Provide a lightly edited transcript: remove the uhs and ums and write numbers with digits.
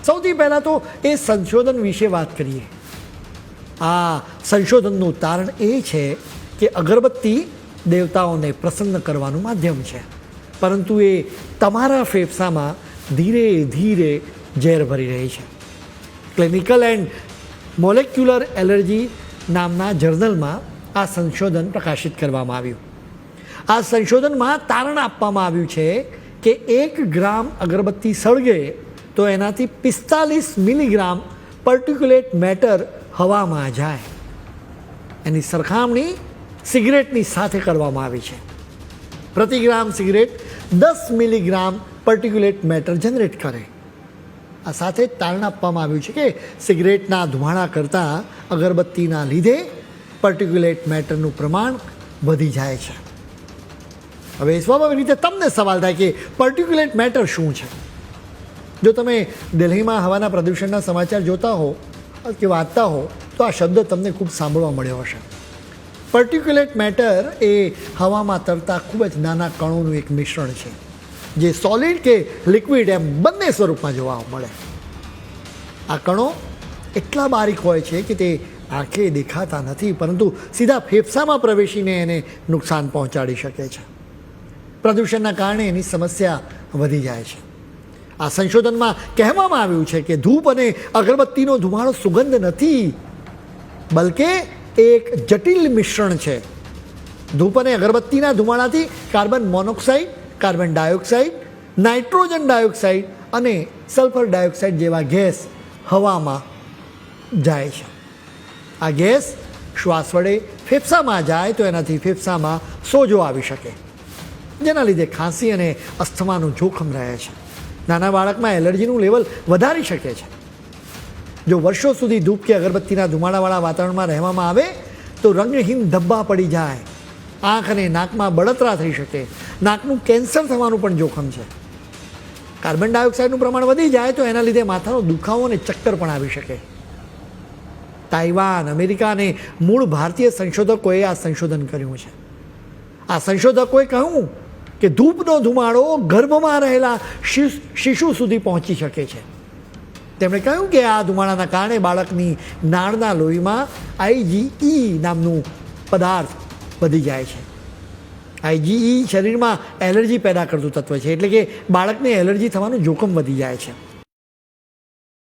સૌથી પહેલાં તો એ સંશોધન વિશે વાત કરીએ. આ સંશોધનનું તારણ એ છે કે અગરબત્તી દેવતાઓને પ્રસન્ન કરવાનું માધ્યમ છે, પરંતુ એ તમારા ફેફસામાં ધીરે ધીરે ઝેર ભરી રહી છે. ક્લિનિકલ એન્ડ મોલેક્યુલર એલર્જી નામના જર્નલમાં આ સંશોધન પ્રકાશિત કરવામાં આવ્યું. આ સંશોધનમાં તારણ આપવામાં આવ્યું છે કે 1 ગ્રામ અગરબત્તી સળગે તો એનાથી 45 મિલીગ્રામ પર્ટિક્યુલેટ મેટર હવામાં જાય. એની સરખામણી સિગરેટની સાથે કરવામાં આવી છે. પ્રતિ ગ્રામ સિગરેટ 10 મિલીગ્રામ પર્ટિક્યુલેટ મેટર જનરેટ કરે. આ સાથે જ તારણ આપવામાં આવ્યું છે કે સિગરેટના ધુમાડા કરતાં અગરબત્તીના લીધે પર્ટિક્યુલેટ મેટરનું પ્રમાણ વધી જાય છે. હવે સ્વાભાવિક રીતે તમને સવાલ થાય કે પર્ટિક્યુલેટ મેટર શું છે? જો તમે દિલ્હીમાં હવાના પ્રદૂષણના સમાચાર જોતા હો કે વાંચતા હો તો આ શબ્દ તમને ખૂબ સાંભળવા મળ્યો હશે. પર્ટિક્યુલેટ મેટર એ હવામાં તરતા ખૂબ જ નાના કણોનું એક મિશ્રણ છે, જે સોલિડ કે લિક્વિડ એમ બંને સ્વરૂપમાં જોવા મળે. આ કણો એટલા બારીક હોય છે કે તે આંખે દેખાતા નથી, પરંતુ સીધા ફેફસામાં પ્રવેશીને એને નુકસાન પહોંચાડી શકે છે. પ્રદૂષણના કારણે એની સમસ્યા વધી જાય છે. આ સંશોધનમાં કહેવામાં આવ્યું છે કે ધૂપ અને અગરબત્તીનો ધુમાડો સુગંધ નથી, બલકે એક જટિલ મિશ્રણ છે. ધૂપ અને અગરબત્તીના ધુમાડાથી carbon monoxide, carbon dioxide, nitrogen dioxide અને સલ્ફર ડાયોક્સાઇડ જેવા ગેસ હવામાં જાય છે. આ ગેસ શ્વાસ વડે ફેફસામાં જાય તો એનાથી ફેફસામાં સોજો આવી શકે, જેના લીધે ખાંસી અને અસ્થમાનું જોખમ રહે છે. નાના બાળકમાં એલર્જીનું લેવલ વધારી શકે છે. જો વર્ષો સુધી ધૂપ કે અગરબત્તીના ધુમાડાવાળા વાતાવરણમાં રહેવામાં આવે તો રંગહીન ધબ્બા પડી જાય, આંખ અને નાકમાં બળતરા થઈ શકે, નાકનું કેન્સર થવાનું પણ જોખમ છે. કાર્બન ડાયોક્સાઇડનું પ્રમાણ વધી જાય તો એના લીધે માથાનો દુખાવો અને ચક્કર પણ આવી શકે. તાઇવાન, અમેરિકા અને મૂળ ભારતીય સંશોધકોએ આ સંશોધન કર્યું છે. આ સંશોધકોએ કહ્યું કે ધૂપનો ધુમાડો ગર્ભમાં રહેલા શિશુ સુધી પહોંચી શકે છે. તેમણે કહ્યું કે આ ધુમાડાના કારણે બાળકની નાળના લોહીમાં IgE નામનું પદાર્થ વધી જાય છે. IgE શરીરમાં એલર્જી પેદા કરતું તત્વ છે, એટલે કે બાળકને એલર્જી થવાનું જોખમ વધી જાય છે.